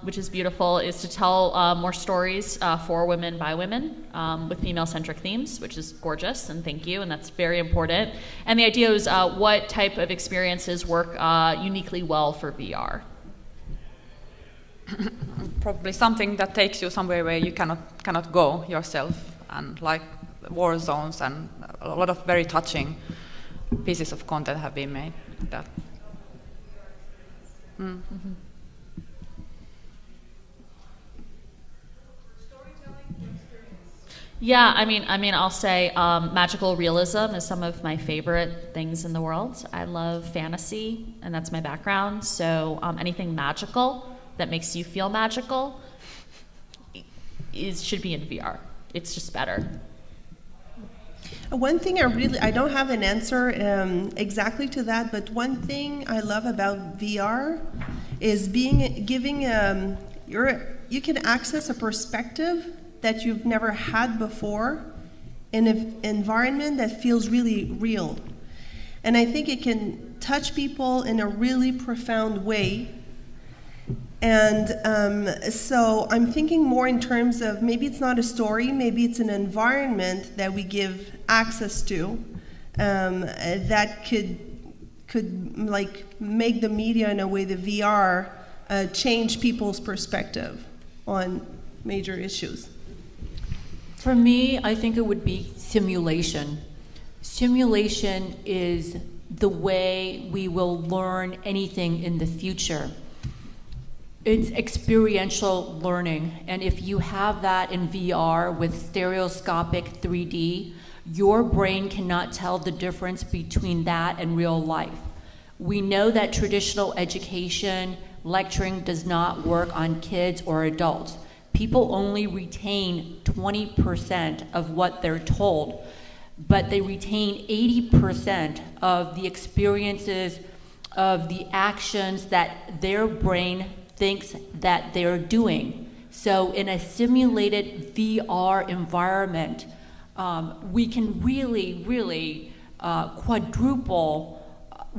which is beautiful, is to tell more stories for women by women with female-centric themes, which is gorgeous, and thank you, and that's very important. And the idea is what type of experiences work uniquely well for VR? Probably something that takes you somewhere where you cannot go yourself, and like war zones, and a lot of very touching pieces of content have been made. That. Mm-hmm. Yeah, I mean, I'll say magical realism is some of my favorite things in the world. I love fantasy, and that's my background. So anything magical that makes you feel magical should be in VR. It's just better. One thing I don't have an answer exactly to that, but one thing I love about VR is you can access a perspective that you've never had before in an environment that feels really real. And I think it can touch people in a really profound way. And so I'm thinking more in terms of maybe it's not a story, maybe it's an environment that we give access to that could like make the media in a way, the VR, change people's perspective on major issues. For me, I think it would be simulation. Simulation is the way we will learn anything in the future. It's experiential learning, and if you have that in VR with stereoscopic 3D, your brain cannot tell the difference between that and real life. We know that traditional education, lecturing does not work on kids or adults. People only retain 20% of what they're told, but they retain 80% of the experiences, of the actions that their brain thinks that they're doing. So in a simulated VR environment, we can really quadruple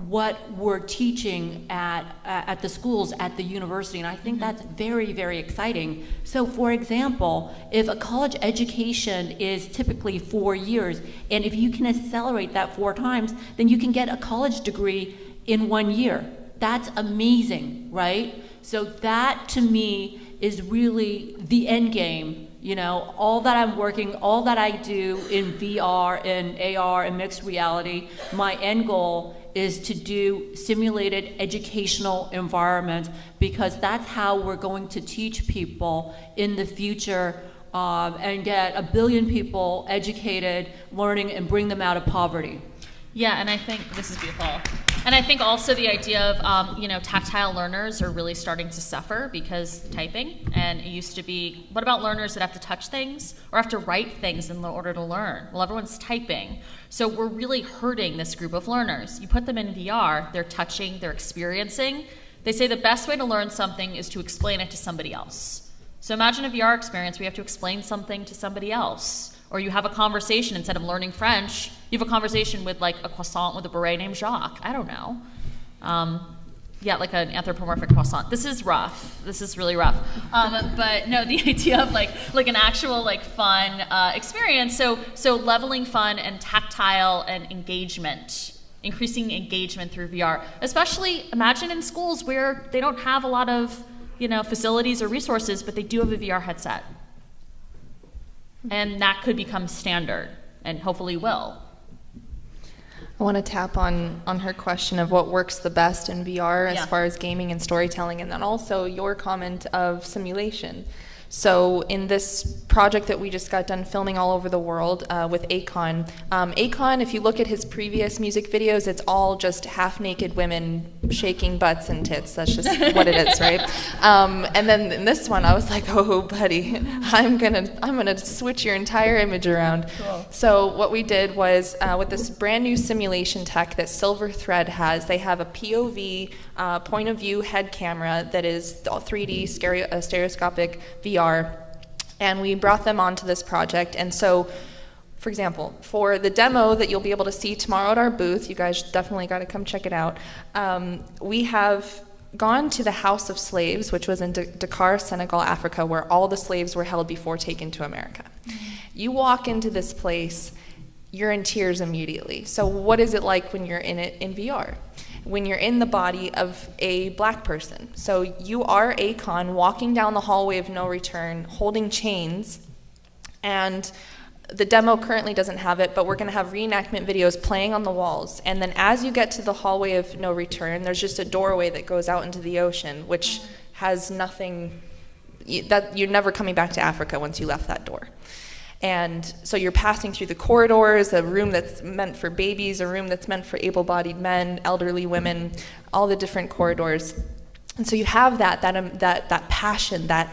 what we're teaching at the schools, at the university, and I think that's very exciting. So for example, if a college education is typically 4 years, and if you can accelerate that 4 times, then you can get a college degree in 1 year. That's amazing, right? So that to me is really the end game. You know, all that I'm working, all that I do in VR and AR and mixed reality, my end goal is to do simulated educational environments, because that's how we're going to teach people in the future and get 1 billion people educated, learning, and bring them out of poverty. Yeah, and I think this is beautiful. And I think also the idea of, tactile learners are really starting to suffer because typing. And it used to be, what about learners that have to touch things or have to write things in order to learn? Well, everyone's typing. So we're really hurting this group of learners. You put them in VR, they're touching, they're experiencing. They say the best way to learn something is to explain it to somebody else. So imagine a VR experience where you have to explain something to somebody else. Or you have a conversation, instead of learning French, you have a conversation with like a croissant with a beret named Jacques. I don't know. Like an anthropomorphic croissant. This is rough. This is really rough. But no, the idea of like an actual like fun experience. So leveling fun and tactile and engagement, increasing engagement through VR. Especially imagine in schools where they don't have a lot of facilities or resources, but they do have a VR headset. And that could become standard, and hopefully will. I want to tap on her question of what works the best in VR as far as gaming and storytelling, and then also your comment of simulation. So in this project that we just got done filming all over the world with Akon, if you look at his previous music videos, it's all just half-naked women shaking butts and tits. That's just what it is, right? And then in this one, I was like, oh, buddy, I'm gonna switch your entire image around. Cool. So what we did was with this brand new simulation tech that Silver Thread has, they have a POV point of view head camera that is 3D stereoscopic VR. And we brought them onto this project. And so, for example, for the demo that you'll be able to see tomorrow at our booth, you guys definitely got to come check it out. We have gone to the House of Slaves, which was in Dakar, Senegal, Africa, where all the slaves were held before taken to America. You walk into this place, you're in tears immediately. So what is it like when you're in it in VR? When you're in the body of a black person. So you are Akon walking down the hallway of no return, holding chains, and the demo currently doesn't have it, but we're gonna have reenactment videos playing on the walls. And then as you get to the hallway of no return, there's just a doorway that goes out into the ocean, which has nothing, that you're never coming back to Africa once you left that door. And so you're passing through the corridors, a room that's meant for babies, a room that's meant for able-bodied men, elderly women, all the different corridors. And so you have that passion, that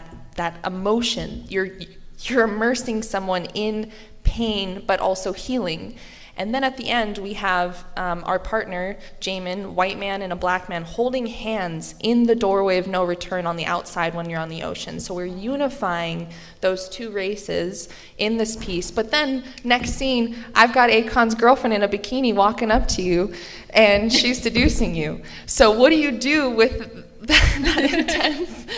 emotion. You're immersing someone in pain, but also healing. And then at the end, we have our partner, Jamin, white man and a black man, holding hands in the doorway of no return on the outside when you're on the ocean. So we're unifying those two races in this piece. But then, next scene, I've got Akon's girlfriend in a bikini walking up to you, and she's seducing you. So what do you do with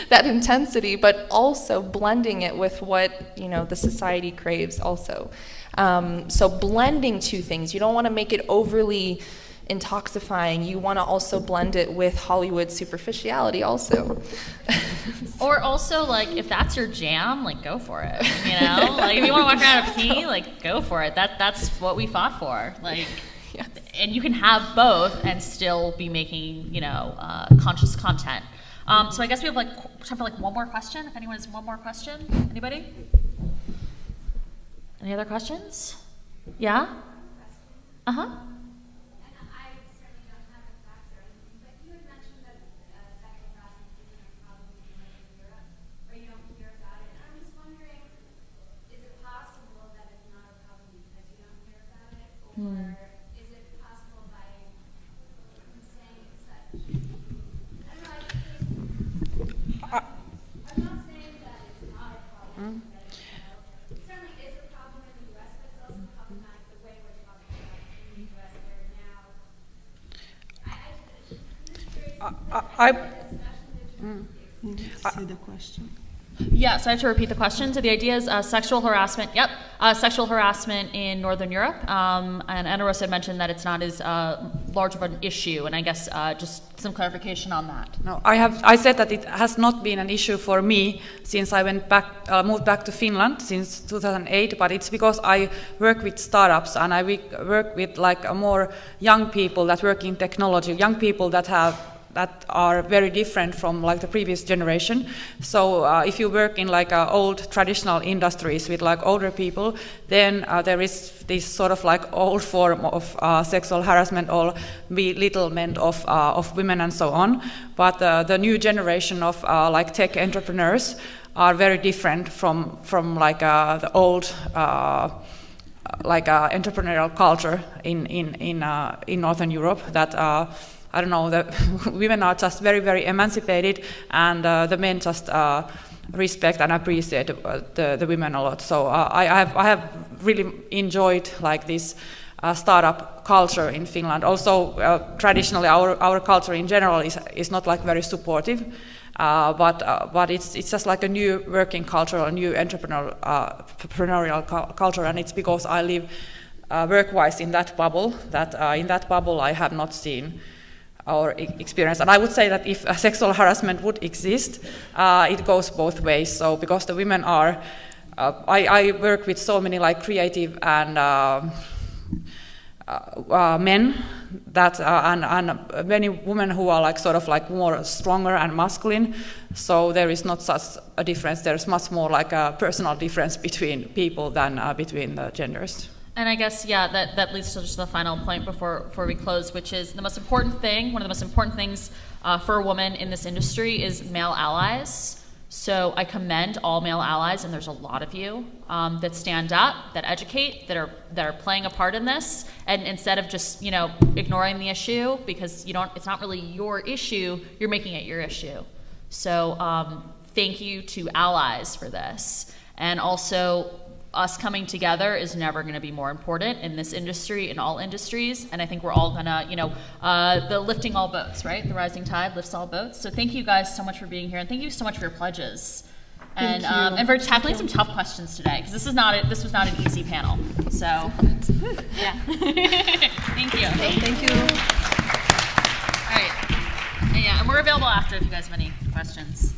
that intensity, but also blending it with what the society craves also? So blending two things. You don't want to make it overly intoxifying. You want to also blend it with Hollywood superficiality also. Or also, like, if that's your jam, like, go for it, Like, if you want to walk around a bikini, like, go for it. That's what we fought for. Like, yes. And you can have both and still be making, conscious content. So I guess we have like time for like one more question. If anyone has one more question, anybody? Any other questions? Yeah? Uh-huh. Or is it possible by saying it's such? I don't know. I'm not saying that it's not a problem. It certainly is a problem in the U.S., but it's also problematic the way we're talking about it in the U.S. where now. Say the question. Yeah, so I have to repeat the question. So the idea is sexual harassment, sexual harassment in Northern Europe. And Ana Rosa mentioned that it's not as large of an issue, and I guess just some clarification on that. No, I said that it has not been an issue for me since I moved back to Finland since 2008, but it's because I work with startups and I work with like more young people that work in technology, young people that are very different from like the previous generation. So if you work in like old traditional industries with like older people, then there is this sort of like old form of sexual harassment or belittlement of women and so on. But the new generation of like tech entrepreneurs are very different from like the old entrepreneurial culture in Northern Europe that I don't know, the women are just very, very emancipated, and the men just respect and appreciate the women a lot. So I have really enjoyed like this startup culture in Finland. Also, traditionally, our culture in general is not like very supportive, but it's just like a new working culture, a new entrepreneurial culture, and it's because I live work-wise in that bubble that in that bubble I have not seen our experience. And I would say that if sexual harassment would exist, it goes both ways. So because the women are, I work with so many like creative and men that and many women who are like sort of like more stronger and masculine. So there is not such a difference. There's much more like a personal difference between people than between the genders. And I guess, yeah, that leads to just the final point before we close, which is the most important thing, one of the most important things for a woman in this industry is male allies. So I commend all male allies, and there's a lot of you, that stand up, that educate, that are playing a part in this, and instead of just, ignoring the issue, because it's not really your issue, you're making it your issue. So thank you to allies for this. And also, us coming together is never going to be more important in this industry, in all industries, and I think we're all gonna, the lifting all boats, right? The rising tide lifts all boats. So thank you guys so much for being here, and thank you so much for your pledges, and for tackling some tough questions today, because this was not an easy panel. So yeah, thank you. Thank you. All right, and we're available after if you guys have any questions.